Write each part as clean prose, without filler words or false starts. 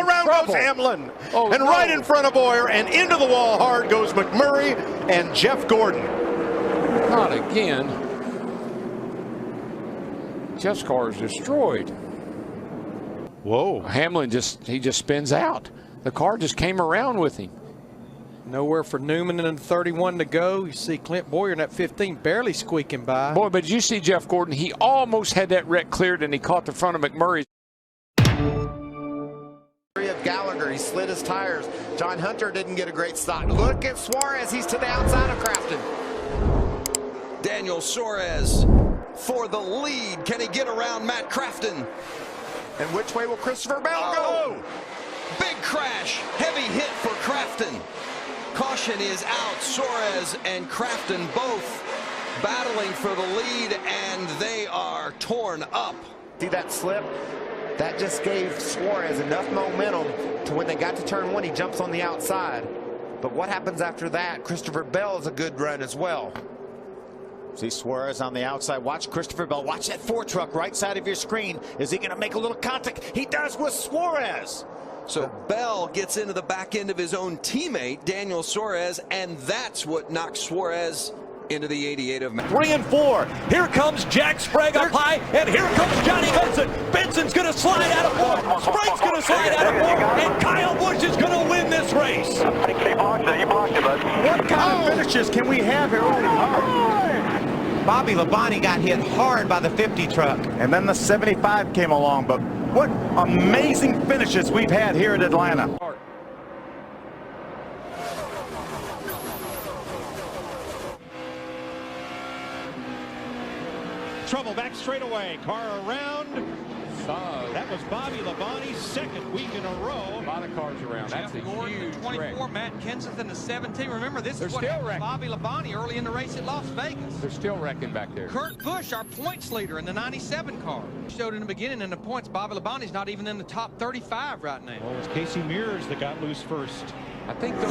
around goes Hamlin. And right in front of Boyer and into the wall hard goes McMurray and Jeff Gordon. Not again. Jeff's car is destroyed. Whoa. Hamlin just spins out. The car just came around with him. Nowhere for Newman and 31 to go. You see Clint Boyer in that 15 barely squeaking by. Boy, but you see Jeff Gordon, he almost had that wreck cleared and he caught the front of McMurray. Of Gallagher, he slid his tires. John Hunter didn't get a great start. Look at Suarez, he's to the outside of Crafton. Daniel Suarez for the lead. Can he get around Matt Crafton? And which way will Christopher Bell go? Big crash, heavy hit for Crafton. Caution is out. Suarez and Crafton both battling for the lead, and they are torn up. See that slip? That just gave Suarez enough momentum to when they got to turn one, he jumps on the outside. But what happens after that? Christopher Bell is a good run as well. See Suarez on the outside. Watch Christopher Bell. Watch that Ford truck right side of your screen. Is he going to make a little contact? He does with Suarez. So Bell gets into the back end of his own teammate, Daniel Suarez, and that's what knocks Suarez into the 88 of Matt. 3 and 4. Here comes Jack Sprague up high, and here comes Johnny Benson. Benson's going to slide out of 4. Sprague's going to slide out of 4, and Kyle Busch is going to win this race. You blocked it, bud. What kind of finishes can we have here? Bobby Labonte got hit hard by the 50 truck. And then the 75 came along, but what amazing finishes we've had here at Atlanta. Trouble back straight away. Car around. That was Bobby Labonte's second week in a row. A lot of cars around. That's a huge 24, wreck. Matt Kensington the 17. Remember, this They're is what still happened to wrecking. Bobby Labonte early in the race at Las Vegas. They're still wrecking back there. Kurt Busch, our points leader in the 97 car. Showed in the beginning in the points, Bobby Labonte's not even in the top 35 right now. Well, it was Casey Mears that got loose first. I think that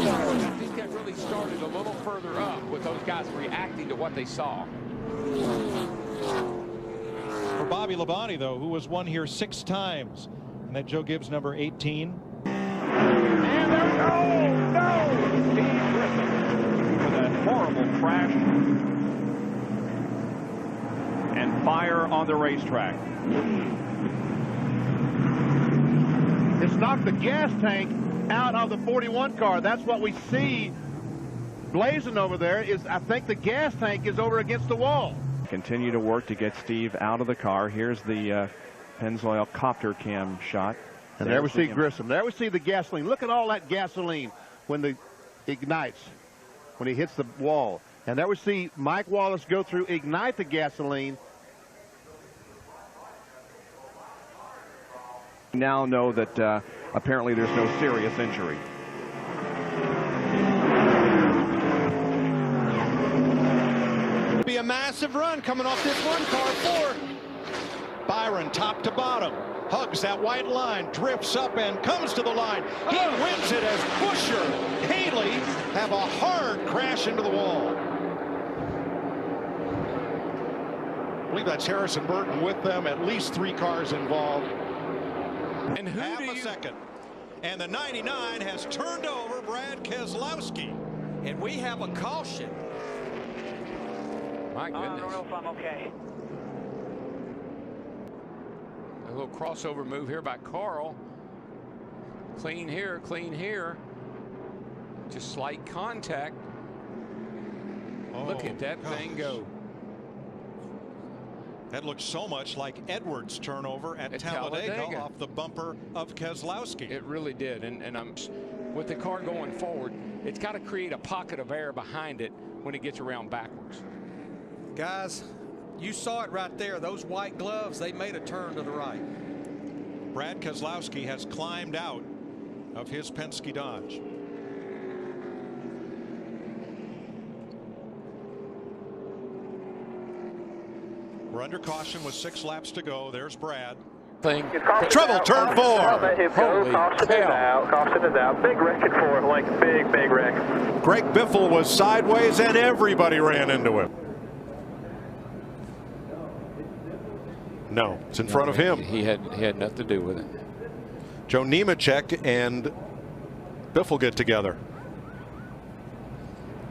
really started a little further up with those guys reacting to what they saw. For Bobby Labonte, though, who was won here 6 times. And that Joe Gibbs number 18. And there we go! No! Steve Griffin with a horrible crash. And fire on the racetrack. It's knocked the gas tank out of the 41 car. That's what we see blazing over there. Is I think the gas tank is over against the wall. Continue to work to get Steve out of the car. Here's the Pennzoil copter cam shot. And there we see Grissom. There we see the gasoline. Look at all that gasoline when it ignites, when he hits the wall. And there we see Mike Wallace go through, ignite the gasoline. We now know that apparently there's no serious injury. Be a massive run coming off this one car. 4. Byron top to bottom hugs that white line, drifts up and comes to the line. He wins it as Buescher and Haley have a hard crash into the wall. I believe that's Harrison Burton with them. At least 3 cars involved. And half a second, and the 99 has turned over Brad Keselowski, And we have a caution. My goodness. I don't know if I'm okay. A little crossover move here by Carl. Clean here, clean here. Just slight contact. Look at that thing go. That looks so much like Edwards' turnover at Talladega off the bumper of Keselowski. It really did. And I'm with the car going forward, it's got to create a pocket of air behind it when it gets around backwards. Guys, you saw it right there. Those white gloves, they made a turn to the right. Brad Keselowski has climbed out of his Penske Dodge. We're under caution with 6 laps to go. There's Brad. Trouble, turn 4. Holy caution is out. Caution is out. Big wreck at 4. Like big wreck. Greg Biffle was sideways and everybody ran into him. No, it's in front of him. He had nothing to do with it. Joe Nemechek and Biffle get together.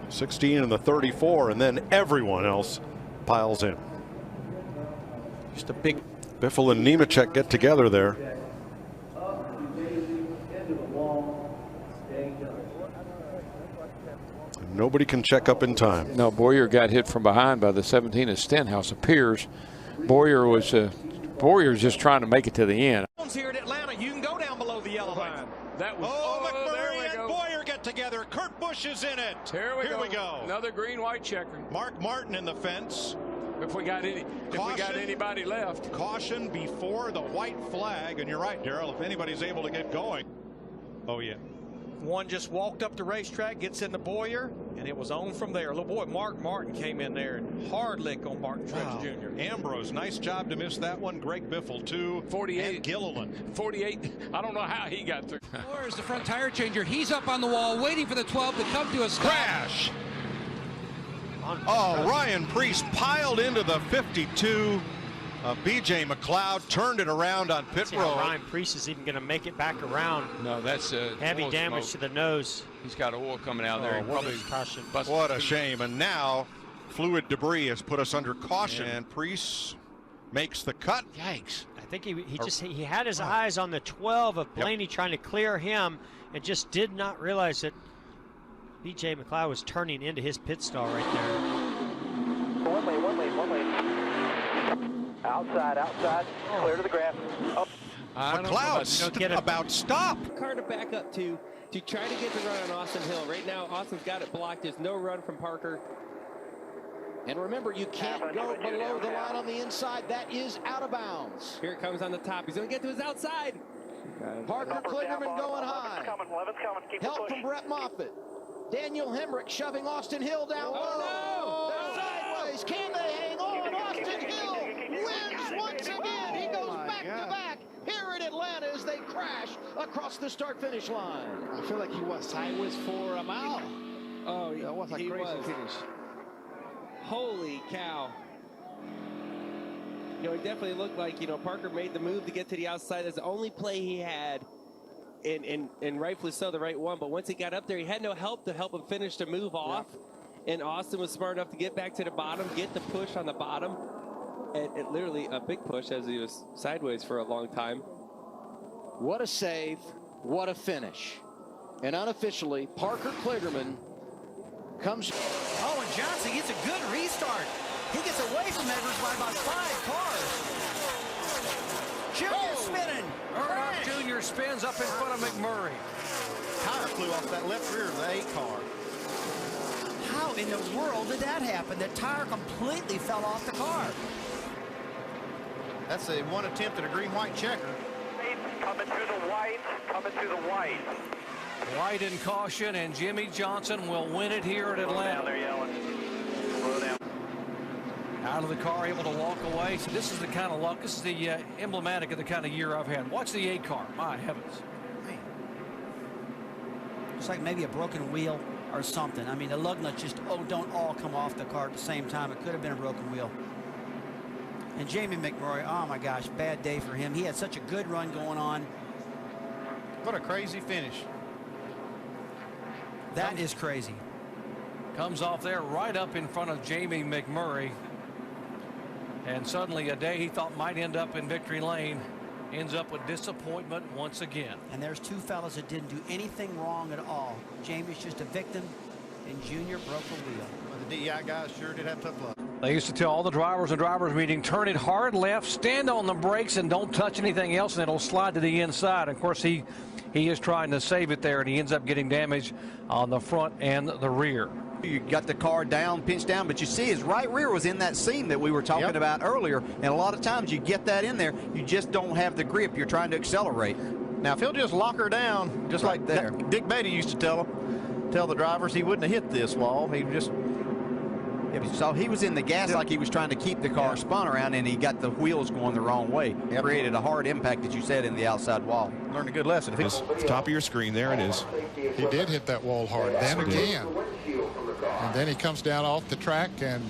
16 and the 34, and then everyone else piles in. Just a big. Biffle and Nemechek get together there. And nobody can check up in time. No, Boyer got hit from behind by the 17 of Stenhouse. Appears Boyer's just trying to make it to the end. Here at Atlanta, you can go down below the yellow line. That was McMurray and Boyer get together. Kurt Busch is in it. Here we go. Another green-white checker. Mark Martin in the fence. If we got anybody left. Caution before the white flag, and you're right, Darrell. If anybody's able to get going. Oh yeah. One just walked up the racetrack, gets into Boyer, and it was on from there. Little boy Mark Martin came in there and hard lick on Martin Truex Jr. Ambrose, nice job to miss that one. Greg Biffle, too. 48. And Gilliland. 48. I don't know how he got through. Where's the front tire changer? He's up on the wall waiting for the 12 to come to a stop. Crash. Oh, Ryan Preece piled into the 52. B.J. McLeod turned it around on pit road. Ryan Preece is even going to make it back around. No, that's heavy damage to the nose. He's got oil coming out there. What a shame. And now fluid debris has put us under caution. And Preece makes the cut. Yikes. I think he had his eyes on the 12 of Blaney trying to clear him and just did not realize that B.J. McLeod was turning into his pit stall right there. One lane. Outside. Clear to the grass. Up. McLeod about stop. Car to back up to try to get the run on Austin Hill. Right now, Austin's got it blocked. There's no run from Parker. And remember, you can't go below the line on the inside. That is out of bounds. Here it comes on the top. He's going to get to his outside. Parker Kligerman going high. Help from Brett Moffitt. Daniel Hemrick shoving Austin Hill down low. Sideways. Can they hang on? Austin Hill wins once again. He goes back to back here in Atlanta as they crash across the start-finish line. I feel like he was sideways for a mile. Oh, that was a crazy finish. Holy cow. It definitely looked like, Parker made the move to get to the outside. That's the only play he had, and rightfully so, the right one. But once he got up there, he had no help to help him finish the move off. And Austin was smart enough to get back to the bottom, get the push on the bottom. And literally a big push as he was sideways for a long time. What a save. What a finish. And unofficially, Parker Kligerman comes. Oh, and Johnson gets a good restart. He gets away from Edwards by about 5 cars. Junior spinning. Junior spins up in front of McMurray. Tire flew off that left rear of the 8 car. How in the world did that happen? The tire completely fell off the car. That's a one attempt at a green-white checker. Coming through the white. White in caution, and Jimmy Johnson will win it here at Atlanta. Slow down, they're yelling. Slow down. Out of the car, able to walk away. So this is the kind of luck. This is the emblematic of the kind of year I've had. Watch the 8 car. My heavens. Man. Looks like maybe a broken wheel or something. I mean, the lug nuts just don't all come off the car at the same time. It could have been a broken wheel. And Jamie McMurray, oh my gosh, bad day for him. He had such a good run going on. What a crazy finish. That is crazy. Comes off there right up in front of Jamie McMurray. And suddenly a day he thought might end up in victory lane ends up with disappointment once again. And there's 2 fellas that didn't do anything wrong at all. Jamie's just a victim, and Junior broke a wheel. Well, the DEI guys sure did have tough luck. They used to tell all the drivers in drivers meeting, turn it hard left, stand on the brakes, and don't touch anything else, and it'll slide to the inside. Of course, he is trying to save it there, and he ends up getting damage on the front and the rear. You got the car down, pinched down, but you see his right rear was in that seam that we were talking about earlier, and a lot of times you get that in there, you just don't have the grip. You're trying to accelerate. Now, if he'll just lock her down, just like there, Dick Beatty used to tell the drivers he wouldn't have hit this wall. He just... So he was in the gas like he was trying to keep the car spun around, and he got the wheels going the wrong way. It created a hard impact, as you said, in the outside wall. Learned a good lesson. Top of your screen, there it is. He did hit that wall hard. Then again. And then he comes down off the track, and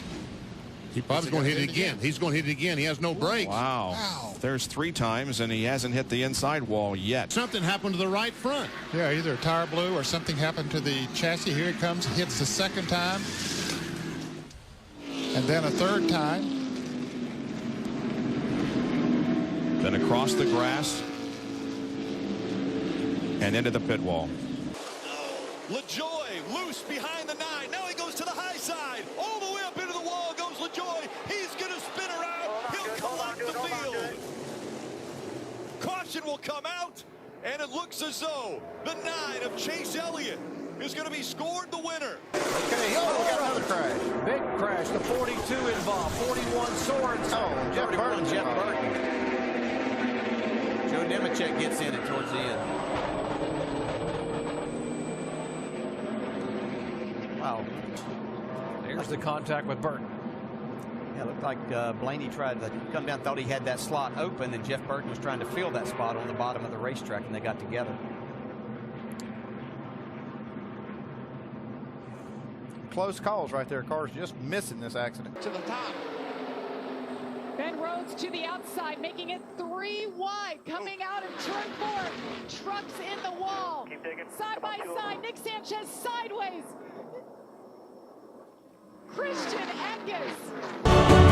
he probably going to hit it again. He's going to hit it again. He has no brakes. Wow. There's 3 times, and he hasn't hit the inside wall yet. Something happened to the right front. Yeah, either a tire blew or something happened to the chassis. Here it comes, hits the second time, and then a third time. Then across the grass and into the pit wall. LaJoy loose behind the 9. Now he goes to the high side. All the way up into the wall goes LaJoy. He's going to spin around. He'll collect the field. Caution will come out, and it looks as though the 9 of Chase Elliott is going to be scored the winner. Okay, we got another crash. Big crash. The 42 involved. 41 Swords. Oh, Jeff Burton. Joe Nemechek gets in it towards the end. Wow. There's the contact with Burton. Yeah, it looked like Blaney tried to come down, thought he had that slot open, and Jeff Burton was trying to fill that spot on the bottom of the racetrack, and they got together. Close calls right there. Cars just missing this accident. To the top. Ben Rhodes to the outside, making it 3 wide, coming out of turn 4. Trucks in the wall. Side by side, Nick Sanchez sideways. Christian Eckes.